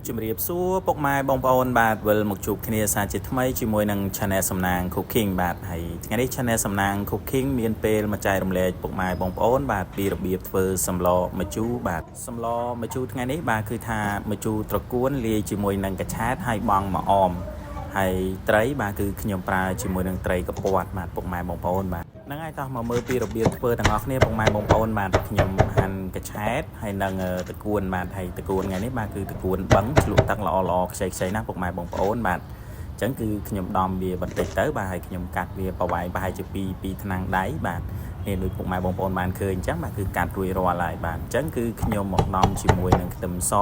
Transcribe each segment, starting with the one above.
ជំរាបសួរពុកម៉ែបងប្អូនបាទវិលមកជួបគ្នាសាជាថ្មីជាមួយនឹង Channel សំណាង Cooking បាទហើយថ្ងៃនេះ Channel សំណាង Cooking មានពេលមកចែករំលែកពុកម៉ែបងប្អូនបាទពីរបៀបធ្វើសម្លម្ជូរបាទសម្លម្ជូរថ្ងៃនេះបាទគឺថាម្ជូរត្រកួនលាយជាមួយនឹងកញ្ឆែតហើយបង់មកអមហើយត្រីបាទគឺខ្ញុំប្រើជាមួយនឹងត្រីកពាត់បាទពុកម៉ែបងប្អូនបាទហ្នឹងហើយតោះមកមើលពីរបៀបធ្វើទាំងអស់គ្នាពុកម៉ែបងប្អូនបាទខ្ញុំហាន់កញ្ឆែតហើយនឹងត្រកួនបាទហើយត្រកួនថ្ងៃនេះបាទគឺត្រកួនបឹងឆ្លក់ទឹកល្អខ្ចីណាពុកម៉ែបងប្អូនបាទអញ្ចឹងគឺខ្ញុំដំវាបន្តិចទៅបាទហើយខ្ញុំកាត់វាប្រវែងប្រហែលជា2ថ្នាំងដៃបាទនេះដូចពុកម៉ែបងប្អូនបានឃើញអញ្ចឹងបាទគឺកាត់រួចរាល់ហើយបាទអញ្ចឹងគឺខ្ញុំមកដំជាមួយនឹងខ្ទឹមស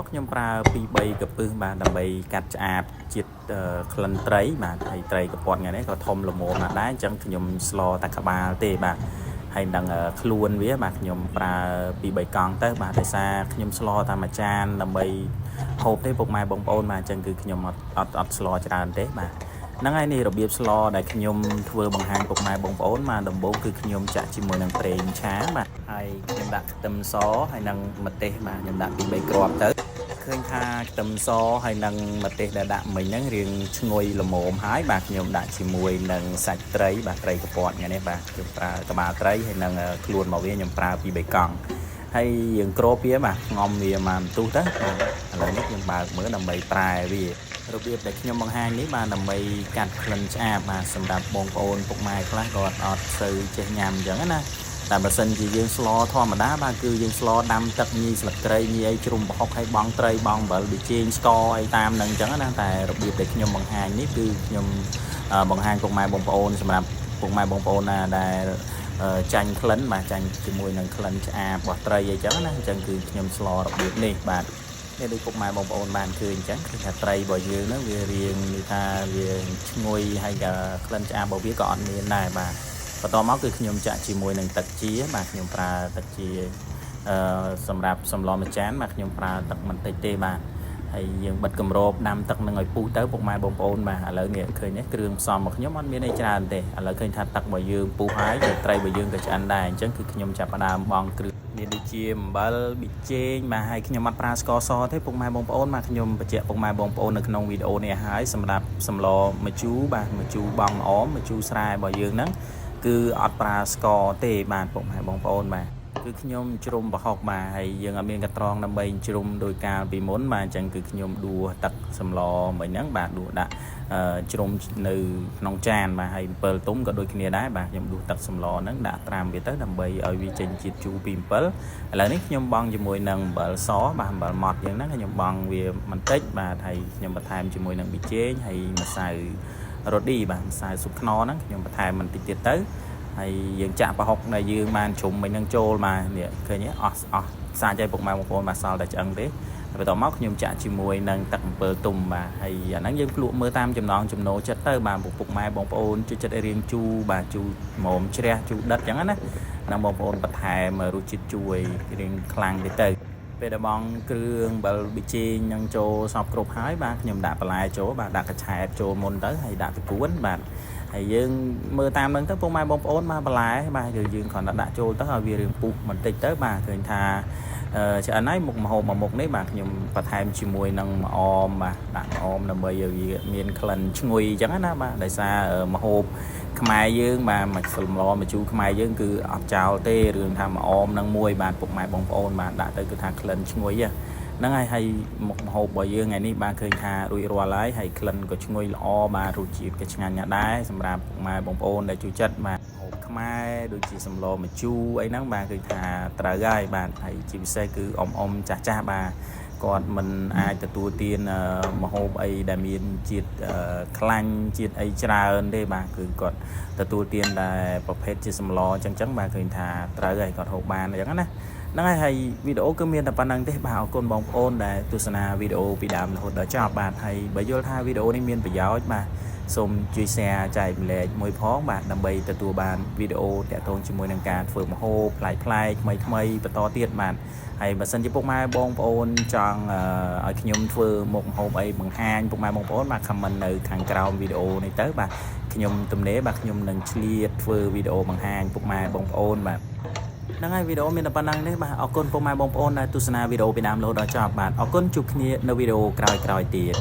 ខ្ញុំប្រើ2-3 កពឹសបាទដើម្បីកាត់ឆ្អាបជាតិក្លិនត្រីបាទហើយត្រីកពាត់ថ្ងៃនេះក៏ធំល្មមណាស់ដែរអញ្ចឹងខ្ញុំស្លតែក្បាលទេបាទហើយនឹងខ្លួនវាបាទខ្ញុំប្រើ2-3 កង់ទៅបាទដោយសារខ្ញុំស្លតែមួយចានដើម្បីហូបទេពុកម៉ែបងប្អូនបាទអញ្ចឹងគឺខ្ញុំអត់ស្លច្រើនទេបាទហ្នឹងហើយនេះរបៀបស្លដែលខ្ញុំធ្វើបង្ហាញពុកម៉ែបងប្អូនមកដំបូងគឺខ្ញុំចាក់ជាមួយនឹងប្រេងឆាបាទហើយខ្ញុំដាក់ខ្ទឹមសហើយនឹងម្ទេសបាទខ្ញុំដាក់2-3 គ្រាប់ទៅឃើញថាខ្ទឹមសហើយនឹងម្ទេសដែលដាក់មិញហ្នឹងរៀងឈ្ងុយល្មមហើយបាទខ្ញុំដាក់ជាមួយនឹងសាច់ត្រីបាទត្រីកពាត់ថ្ងៃនេះបាទខ្ញុំប្រើក្បាលត្រីហើយនឹងខ្លួនមកវាខ្ញុំប្រើ2-3 កង់ហើយយើងគ្របវាបាទងំវាមកបន្ទុះទៅឥឡូវនេះខ្ញុំបើកមើលដើម្បីប្រែវារបៀបដែលខ្ញុំបង្ហាញនេះបាទដើម្បីកាត់ក្លិនឆ្អាបបាទសម្រាប់បងប្អូនពុកម៉ែខ្លះក៏អត់សូវចេះញ៉ាំអញ្ចឹងណាតែបើសិនជាយើងស្លធម្មតាបាទគឺយើងស្លដាំទឹកញីស្លឹកគ្រៃញីអីជ្រុំប្រហុកឲ្យបងត្រីបងអំបិលប៊ីចេងស្ករអីតាមនឹងអញ្ចឹងណាតែរបៀបដែលខ្ញុំបង្ហាញនេះគឺខ្ញុំបង្ហាញពុកម៉ែបងប្អូនសម្រាប់ពុកម៉ែបងប្អូនណាដែលចាញ់ក្លិនបាទចាញ់ជាមួយនឹងក្លិនឆ្អាបរបស់ត្រីអីចឹងណាអញ្ចឹងគឺខ្ញុំស្លរបៀបនេះបាទនេះដូចពុកម៉ែបងប្អូនបានឃើញអញ្ចឹងគឺថាត្រីរបស់យើងហ្នឹងវារៀងនិយាយថាវាឈ្ងុយហើយក៏ក្លិនឆ្អាបរបស់វាក៏អត់មានដែរបាទបន្ទាប់មកគឺខ្ញុំចាក់ជាមួយនឹងទឹកជាបាទខ្ញុំប្រើទឹកជាសម្រាប់សម្លមួយចានបាទខ្ញុំប្រើទឹកមិនតិចទេបាទហើយយើងបិទគម្របដាំទឹកនឹងឲ្យពុះទៅពុកម៉ែបងប្អូនបាទឥឡូវនេះឃើញទេគ្រឿងផ្សំរបស់ខ្ញុំអត់មានអីច្រើនទេឥឡូវឃើញថាទឹករបស់យើងពុះហើយត្រីរបស់យើងក៏ឆ្អិនដែរអញ្ចឹងគឺខ្ញុំចាប់ផ្ដើមបង់គ្រឿងមានដូចជាអំបិលប៊ីចេងបាទហើយខ្ញុំអត់ប្រើស្ករសទេពុកម៉ែបងប្អូនបាទខ្ញុំបញ្ជាក់ពុកម៉ែបងប្អូននៅក្នុងវីដេអូនេះហើយសម្រាប់សម្លម្ជូរបាទម្ជូរបងអមម្ជូរស្រែរបស់យើងហ្នឹងគឺអត់ប្រើស្ករទេបាទពុកម៉ែបងប្អូនបាទគឺខ្ញុំជ្រុំប្រហុកបាទហើយយើងអត់មានកត្រងដើម្បីជ្រុំដោយកាលពីមុនបាទអញ្ចឹងគឺខ្ញុំដួសទឹកសម្លមិញហ្នឹងបាទដួសដាក់ជ្រុំនៅក្នុងចានបាទហើយអំពិលទុំក៏ដូចគ្នាដែរបាទខ្ញុំដួសទឹកសម្លហ្នឹងដាក់ត្រាំវាទៅដើម្បីឲ្យវាចេញជាតិជូរពីអំពិលឥឡូវនេះខ្ញុំបង់ជាមួយនឹងអំបិលសបាទអំបិលម៉ត់យ៉ាងហ្នឹងខ្ញុំបង់វាបន្តិចបាទហើយខ្ញុំបន្ថែមជាមួយនឹងប៊ីចេងហើយម្សៅរ៉ូឌីបាទម្សៅស៊ុបខ្នុរហ្នឹងខ្ញុំបន្ថែមបន្តិចទៀតទៅហើយយើងចាក់ប្រហុកដែលយើងបានជ្រុំមិញហ្នឹងចូលមកនេះឃើញទេអស់សាច់ឲ្យពុកម៉ែបងប្អូនបាទសល់តែឆ្អឹងទេបន្ទាប់មកខ្ញុំចាក់ជាមួយនឹងទឹកអំពិលទុំបាទហើយអាហ្នឹងយើងភ្លក់មើលតាមចំណង់ចំណូលចិត្តទៅបាទពុកម៉ែបងប្អូនជួយចិត្តឲ្យរៀងជូរបាទជូរហ្មមជ្រះជូរដិតអញ្ចឹងណាហ្នឹងបងប្អូនបន្ថែមរសជាតិជូរឲ្យរៀងខ្លាំងតិចទៅពេលដែលបងគ្រឿងអំបិលប៊ីចេងនឹងចូលសពគ្រប់ហើយបាទខ្ញុំដាក់បន្លែចូលបាទដាក់កញ្ឆែតចូលមុនទៅហើយដាក់ត្រកួនបាទហើយយើងមើលតាមនឹងទៅពុកម៉ែបងប្អូនមកបន្លែបាទយើងគ្រាន់តែដាក់ចូលទៅឲ្យវារៀងពុះបន្តិចទៅបាទឃើញថាឆ្អិនហើយមុខម្ហូបមួយមុខនេះបាទខ្ញុំបន្ថែមជាមួយនឹងម្អមបាទដាក់ម្អមដើម្បីឲ្យវាមានក្លិនឈ្ងុយអញ្ចឹងណាបាទដោយសារម្ហូបខ្មែរយើងបាទមកសម្លម្ជូរខ្មែរយើងគឺអត់ចោលទេរឿងថាម្អមនឹងមួយបាទពុកម៉ែបងប្អូនបាទដាក់ទៅគឺថាក្លិនឈ្ងុយហ្នឹងហើយមុខម្ហូបរបស់យើងថ្ងៃនេះបាទឃើញថារួចរាល់ហើយក្លិនក៏ឈ្ងុយល្អបាទរសជាតិក៏ឆ្ងាញ់ណាស់ដែរសម្រាប់ពុកម៉ែបងប្អូនដែលចូលចិត្តបាទម្ហូបខ្មែរដូចជាសម្លម្ជូរអីហ្នឹងបាទឃើញថាត្រូវហើយបាទហើយជាពិសេសគឺអ៊ំចាស់ចាស់បាទគាត់មិនអាចទទួលទានម្ហូបអីដែលមានជាតិខ្លាញ់ជាតិអីច្រើនទេបាទគឺគាត់ទទួលទានតែប្រភេទជាសម្លអញ្ចឹងបាទឃើញថាត្រូវហើយគាត់ហូបបានអញ្ចឹងណាហ្នឹងហើយវីដេអូគឺមានតែប៉ុណ្្នឹងទេបាទអរគុណបងប្អូនដែលទស្សនាវីដេអូពីដើមរហូតដល់ចប់បាទហើយបើយល់ថាវីដេអូនេះមានប្រយោជន៍បាទសូមជួយ share ចែកម្លែកមួយផងបាទដើម្បីទទួលបានវីដេអូទាក់ទងជាមួយនឹងការធ្វើម្ហូបប្លែកៗថ្មីបន្តទៀតបាទហើយបើសិនជាពុកម៉ែបងប្អូនចង់ឲ្យខ្ញុំធ្វើមុខម្ហូបអីបង្ហាញពុកម៉ែបងប្អូនបាទ comment នៅខាងក្រោមវីដេអូនេះទៅបាទខ្ញុំទំនេរបាទខ្ញុំនឹងឆ្លៀតធ្វើវីដេអូបង្ហាញពុកម៉ែបងប្អូនបាទ ហ្នឹងហើយវីដេអូមានតែប៉ុណ្ណឹងទេបាទអរគុណពុកម៉ែបងប្អូនដែលទស្សនាវីដេអូពីដើមរហូតដល់ចប់បាទអរគុណជួបគ្នានៅវីដេអូក្រោយៗទៀត